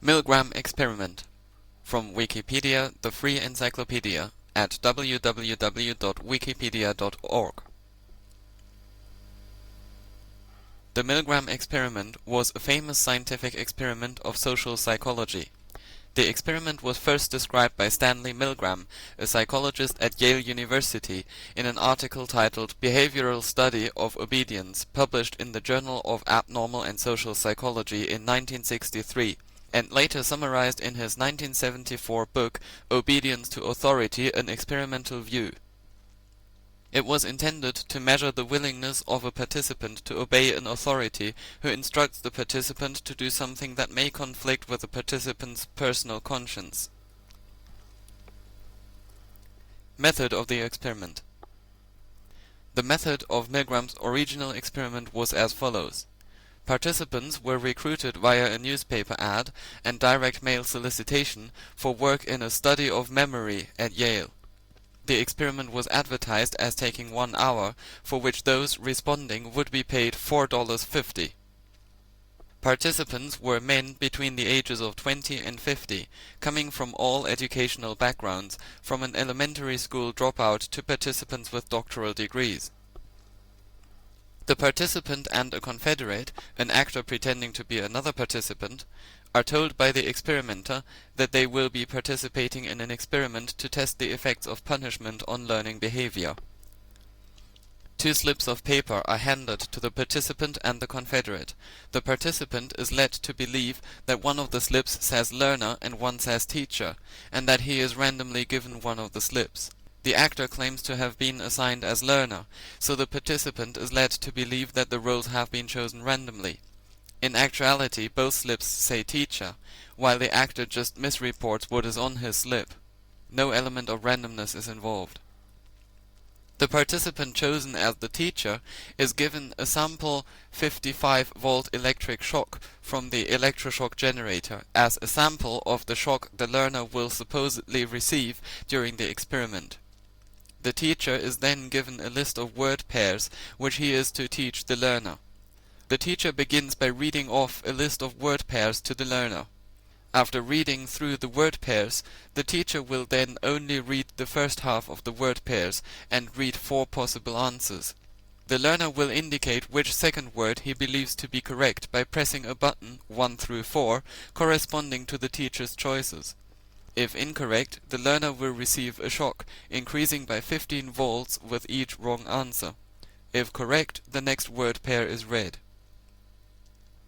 Milgram experiment. From Wikipedia, the free encyclopedia, at www.wikipedia.org. The Milgram experiment was a famous scientific experiment of social psychology. The experiment was first described by Stanley Milgram, a psychologist at Yale University, in an article titled Behavioral Study of Obedience, published in the Journal of Abnormal and Social Psychology in 1963, and later summarized in his 1974 book Obedience to Authority: An Experimental View. It was intended to measure the willingness of a participant to obey an authority who instructs the participant to do something that may conflict with the participant's personal conscience. Method of the experiment. The method of Milgram's original experiment was as follows. Participants were recruited via a newspaper ad and direct mail solicitation for work in a study of memory at Yale. The experiment was advertised as taking 1 hour, for which those responding would be paid $4.50. Participants were men between the ages of 20 and 50, coming from all educational backgrounds, from an elementary school dropout to participants with doctoral degrees. The participant and a confederate, an actor pretending to be another participant, are told by the experimenter that they will be participating in an experiment to test the effects of punishment on learning behavior. 2 slips of paper are handed to the participant and the confederate. The participant is led to believe that one of the slips says learner and one says teacher, and that he is randomly given one of the slips. The actor claims to have been assigned as learner, so the participant is led to believe that the roles have been chosen randomly. In actuality, both slips say teacher, while the actor just misreports what is on his slip. No element of randomness is involved. The participant chosen as the teacher is given a sample 55-volt electric shock from the electroshock generator as a sample of the shock the learner will supposedly receive during the experiment. The teacher is then given a list of word pairs which he is to teach the learner. The teacher begins by reading off a list of word pairs to the learner. After reading through the word pairs, the teacher will then only read the first half of the word pairs and read 4 possible answers. The learner will indicate which second word he believes to be correct by pressing a button, 1 through 4, corresponding to the teacher's choices. If incorrect, the learner will receive a shock, increasing by 15 volts with each wrong answer. If correct, the next word pair is read.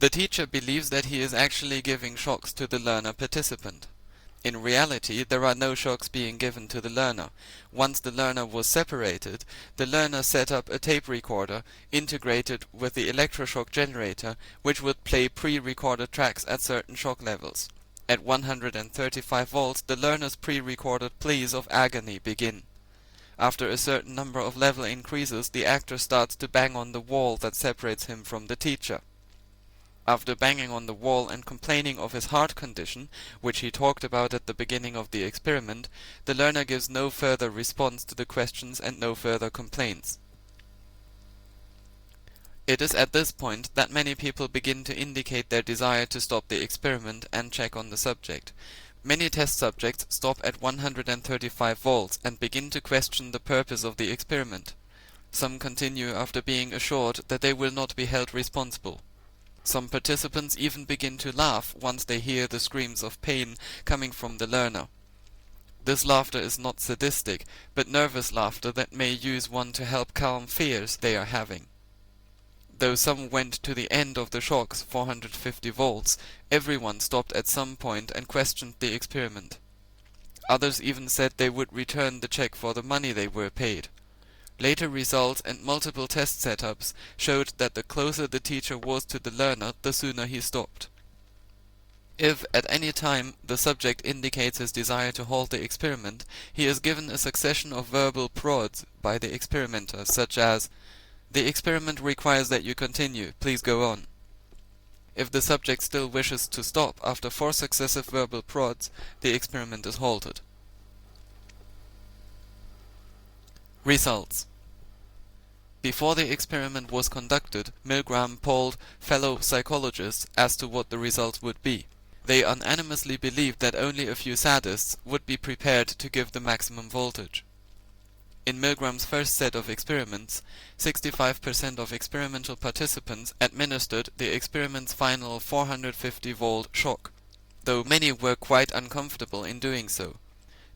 The teacher believes that he is actually giving shocks to the learner participant. In reality, there are no shocks being given to the learner. Once the learner was separated, the learner set up a tape recorder integrated with the electroshock generator, which would play pre-recorded tracks at certain shock levels. At 135 volts, the learner's pre-recorded pleas of agony begin. After a certain number of level increases, the actor starts to bang on the wall that separates him from the teacher. After banging on the wall and complaining of his heart condition, which he talked about at the beginning of the experiment, the learner gives no further response to the questions and no further complaints. It is at this point that many people begin to indicate their desire to stop the experiment and check on the subject. Many test subjects stop at 135 volts and begin to question the purpose of the experiment. Some continue after being assured that they will not be held responsible. Some participants even begin to laugh once they hear the screams of pain coming from the learner. This laughter is not sadistic, but nervous laughter that may use one to help calm fears they are having. Though some went to the end of the shocks, 450 volts, everyone stopped at some point and questioned the experiment. Others even said they would return the check for the money they were paid. Later results and multiple test setups showed that the closer the teacher was to the learner, the sooner he stopped. If at any time the subject indicates his desire to halt the experiment, he is given a succession of verbal prods by the experimenter, such as, "The experiment requires that you continue, please go on." If the subject still wishes to stop after 4 successive verbal prods, the experiment is halted. Results. Before the experiment was conducted, Milgram polled fellow psychologists as to what the results would be. They unanimously believed that only a few sadists would be prepared to give the maximum voltage. In Milgram's first set of experiments, 65% of experimental participants administered the experiment's final 450-volt shock, though many were quite uncomfortable in doing so.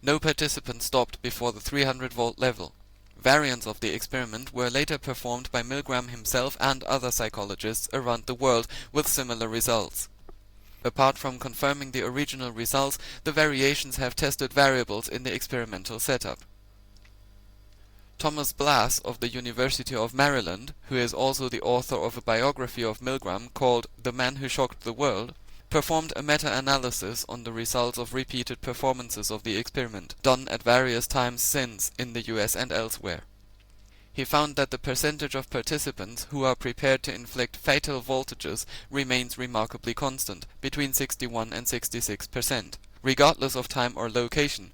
No participant stopped before the 300-volt level. Variants of the experiment were later performed by Milgram himself and other psychologists around the world with similar results. Apart from confirming the original results, the variations have tested variables in the experimental setup. Thomas Blass of the University of Maryland, who is also the author of a biography of Milgram called The Man Who Shocked the World, performed a meta-analysis on the results of repeated performances of the experiment, done at various times since in the US and elsewhere. He found that the percentage of participants who are prepared to inflict fatal voltages remains remarkably constant, between 61 and 66%, regardless of time or location.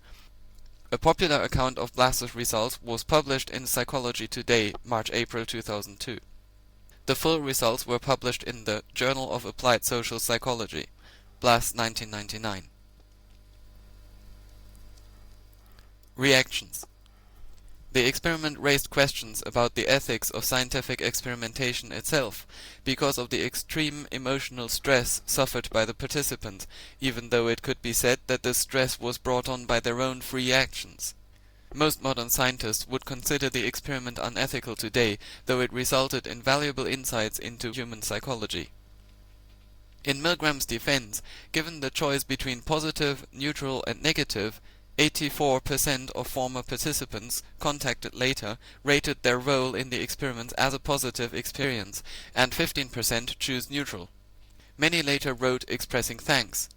A popular account of Blass's results was published in Psychology Today, March-April 2002. The full results were published in the Journal of Applied Social Psychology, Blass 1999. Reactions. The experiment raised questions about the ethics of scientific experimentation itself, because of the extreme emotional stress suffered by the participants, even though it could be said that this stress was brought on by their own free actions. Most modern scientists would consider the experiment unethical today, though it resulted in valuable insights into human psychology. In Milgram's defense, given the choice between positive, neutral and negative, 84% of former participants contacted later rated their role in the experiment as a positive experience, and 15% choose neutral. Many later wrote expressing thanks.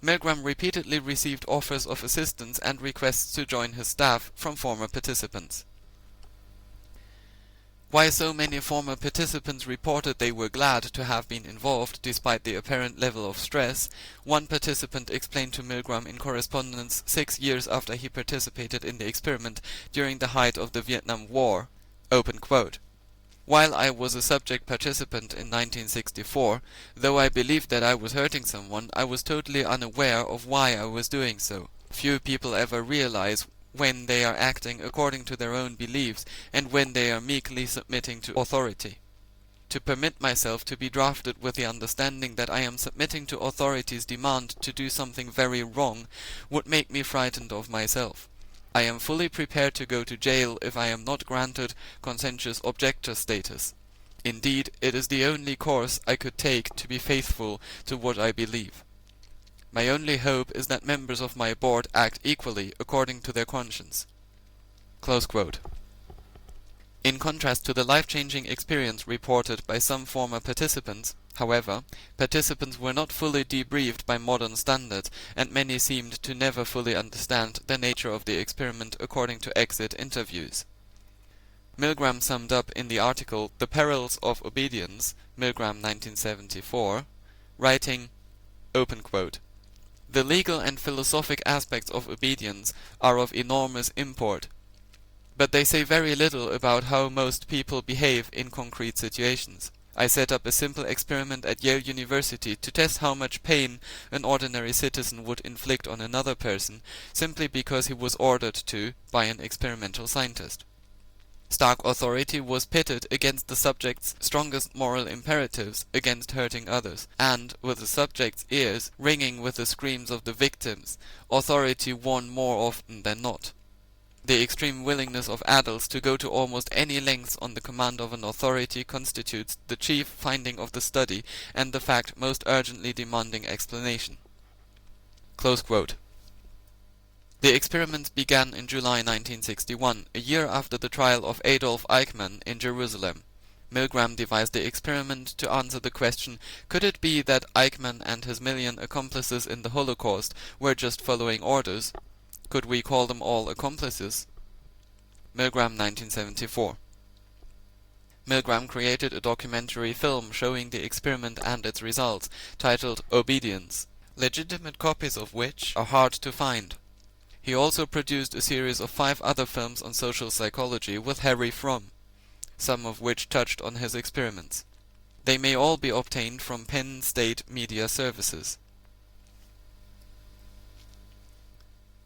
Milgram repeatedly received offers of assistance and requests to join his staff from former participants. Why so many former participants reported they were glad to have been involved despite the apparent level of stress, one participant explained to Milgram in correspondence 6 years after he participated in the experiment during the height of the Vietnam War. Open quote. While I was a subject participant in 1964, though I believed that I was hurting someone, I was totally unaware of why I was doing so. Few people ever realize when they are acting according to their own beliefs and when they are meekly submitting to authority. To permit myself to be drafted with the understanding that I am submitting to authority's demand to do something very wrong would make me frightened of myself. I am fully prepared to go to jail if I am not granted conscientious objector status. Indeed, it is the only course I could take to be faithful to what I believe. My only hope is that members of my board act equally according to their conscience." Close quote. In contrast to the life-changing experience reported by some former participants, however, participants were not fully debriefed by modern standards, and many seemed to never fully understand the nature of the experiment according to exit interviews. Milgram summed up in the article The Perils of Obedience, Milgram 1974, writing, open quote, "The legal and philosophic aspects of obedience are of enormous import, but they say very little about how most people behave in concrete situations. I set up a simple experiment at Yale University to test how much pain an ordinary citizen would inflict on another person, simply because he was ordered to by an experimental scientist. Stark authority was pitted against the subject's strongest moral imperatives against hurting others, and, with the subject's ears ringing with the screams of the victims, authority won more often than not. The extreme willingness of adults to go to almost any lengths on the command of an authority constitutes the chief finding of the study, and the fact most urgently demanding explanation." Close quote. The experiment began in July 1961, a year after the trial of Adolf Eichmann in Jerusalem. Milgram devised the experiment to answer the question, could it be that Eichmann and his million accomplices in the Holocaust were just following orders? Could we call them all accomplices? Milgram 1974. Milgram created a documentary film showing the experiment and its results, titled Obedience, legitimate copies of which are hard to find. He also produced a series of 5 other films on social psychology with Harry Fromm, some of which touched on his experiments. They may all be obtained from Penn State Media Services.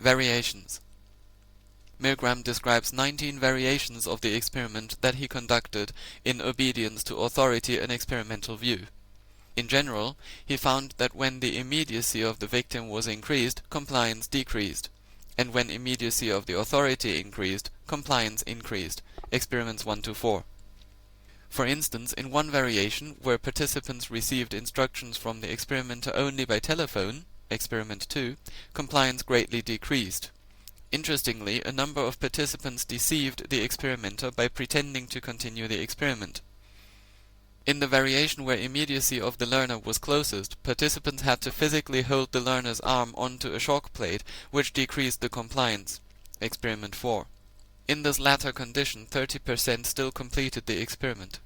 Variations. Milgram describes 19 variations of the experiment that he conducted in obedience to authority and experimental view. In general, he found that when the immediacy of the victim was increased, compliance decreased, and when immediacy of the authority increased, compliance increased. Experiments 1 to 4. For instance, in one variation, where participants received instructions from the experimenter only by telephone, experiment 2, compliance greatly decreased. Interestingly, a number of participants deceived the experimenter by pretending to continue the experiment. In the variation where immediacy of the learner was closest, participants had to physically hold the learner's arm onto a shock plate, which decreased the compliance. Experiment 4. In this latter condition, 30% still completed the experiment.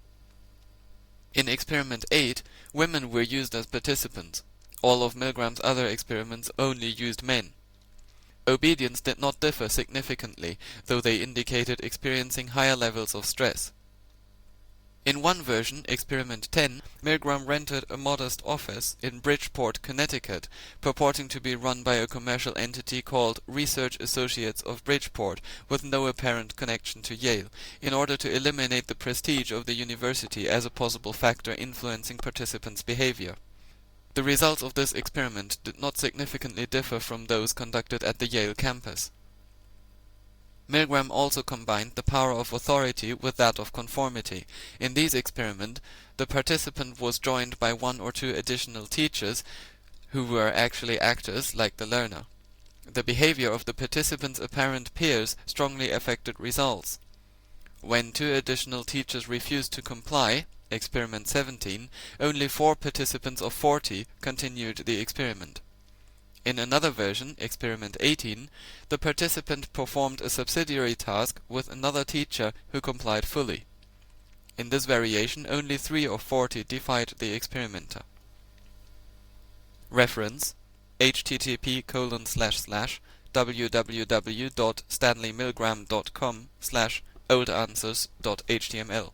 In experiment 8, women were used as participants. All of Milgram's other experiments only used men. Obedience did not differ significantly, though they indicated experiencing higher levels of stress. In one version, experiment 10, Milgram rented a modest office in Bridgeport, Connecticut, purporting to be run by a commercial entity called Research Associates of Bridgeport, with no apparent connection to Yale, in order to eliminate the prestige of the university as a possible factor influencing participants' behavior. The results of this experiment did not significantly differ from those conducted at the Yale campus. Milgram also combined the power of authority with that of conformity. In these experiments, the participant was joined by one or two additional teachers, who were actually actors like the learner. The behavior of the participants' apparent peers strongly affected results. When two additional teachers refused to comply, experiment 17, only 4 participants of 40 continued the experiment. In another version, experiment 18, the participant performed a subsidiary task with another teacher who complied fully. In this variation, only 3 of 40 defied the experimenter. Reference: http://www.stanleymilgram.com/oldanswers.html.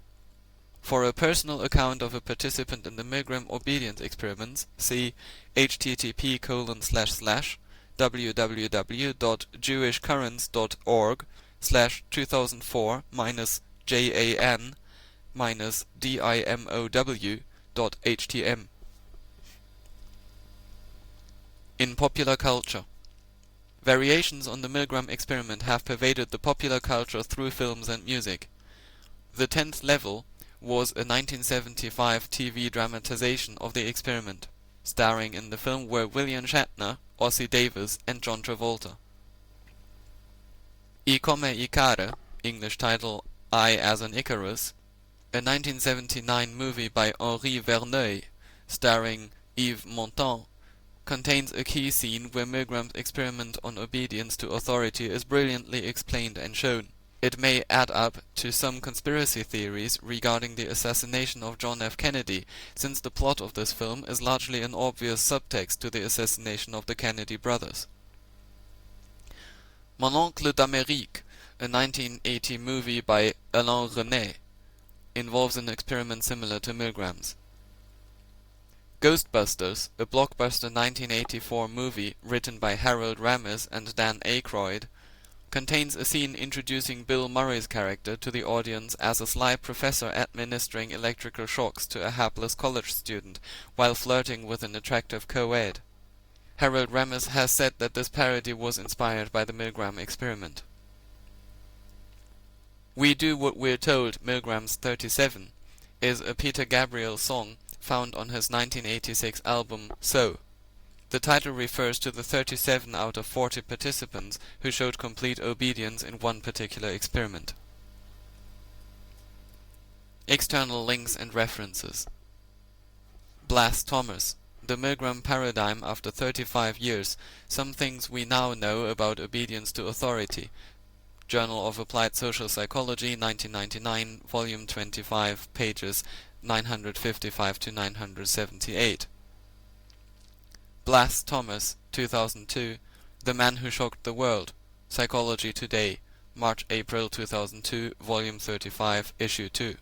For a personal account of a participant in the Milgram obedience experiments, see http://www.jewishcurrents.org/2004-jan-dimow.htm. In popular culture. Variations on the Milgram experiment have pervaded the popular culture through films and music. The 10th Level was a 1975 TV dramatization of the experiment. Starring in the film were William Shatner, Ossie Davis, and John Travolta. I come Icare, English title I as an Icarus, a 1979 movie by Henri Verneuil, starring Yves Montand, contains a key scene where Milgram's experiment on obedience to authority is brilliantly explained and shown. It may add up to some conspiracy theories regarding the assassination of John F. Kennedy, since the plot of this film is largely an obvious subtext to the assassination of the Kennedy brothers. Mon oncle d'Amérique, a 1980 movie by Alain Resnais, involves an experiment similar to Milgram's. Ghostbusters, a blockbuster 1984 movie written by Harold Ramis and Dan Aykroyd, contains a scene introducing Bill Murray's character to the audience as a sly professor administering electrical shocks to a hapless college student while flirting with an attractive co-ed. Harold Ramis has said that this parody was inspired by the Milgram experiment. We Do What We're Told, Milgram's 37, is a Peter Gabriel song found on his 1986 album So. The title refers to the 37 out of 40 participants who showed complete obedience in one particular experiment. External links and references. Blas Thomas, The Milgram Paradigm After 35 Years, Some Things We Now Know About Obedience to Authority. Journal of Applied Social Psychology, 1999, Volume 25, pages 955 to 978. Blas Thomas, 2002, The Man Who Shocked the World, Psychology Today, March-April 2002, Volume 35, Issue 2.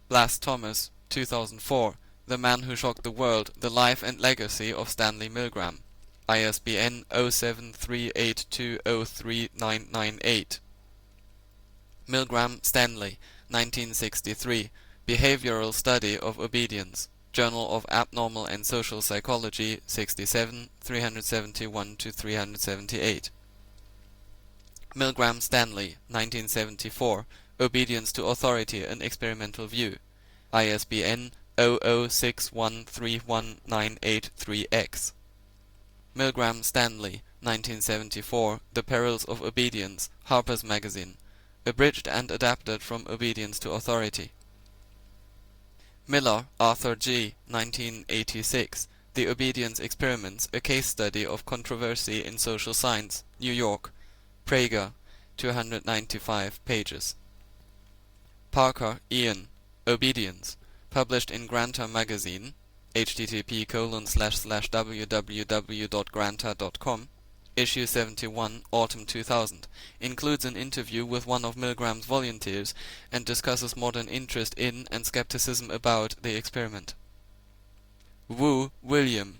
Blas Thomas, 2004, The Man Who Shocked the World, The Life and Legacy of Stanley Milgram, ISBN 0738203998. Milgram, Stanley, 1963, Behavioral Study of Obedience, Journal of Abnormal and Social Psychology, 67, 371-378. Milgram, Stanley, 1974, Obedience to Authority, An Experimental View, ISBN 0061319883X. Milgram, Stanley, 1974, The Perils of Obedience, Harper's Magazine, abridged and adapted from Obedience to Authority. Miller, Arthur G., 1986, The Obedience Experiments, A Case Study of Controversy in Social Science, New York, Prager, 295 pages. Parker, Ian, Obedience, published in Granta Magazine, http://www.granta.com, issue 71, autumn 2000, includes an interview with one of Milgram's volunteers and discusses modern interest in and skepticism about the experiment. Wu, William,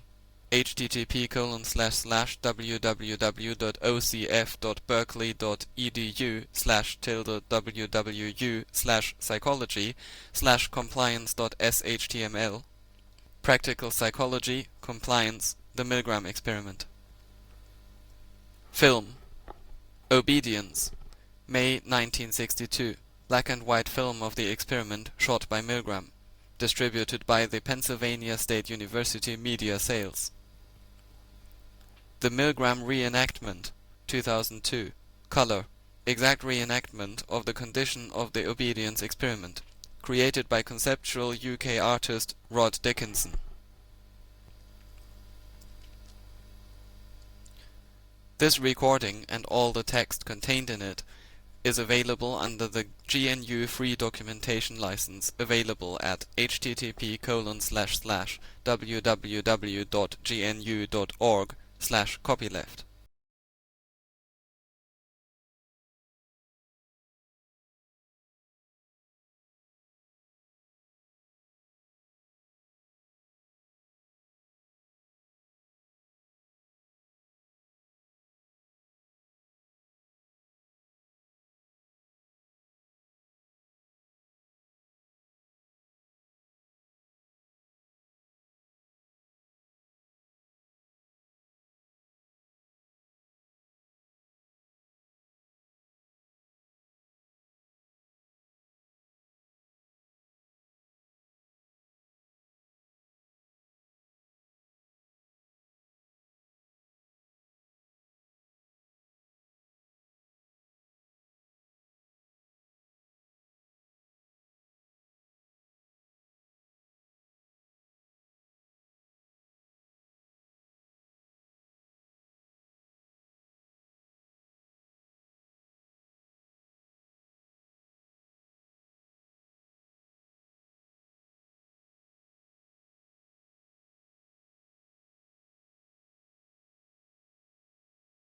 http://www.ocf.berkeley.edu/tilde/wwu/psychology/compliance.shtml. Practical Psychology, Compliance, The Milgram Experiment. Film. Obedience, May 1962, black and white film of the experiment shot by Milgram, distributed by the Pennsylvania State University Media Sales. The Milgram Reenactment, 2002, color, exact reenactment of the condition of the obedience experiment, created by conceptual UK artist Rod Dickinson. This recording and all the text contained in it is available under the GNU Free Documentation License, available at http://www.gnu.org/copyleft.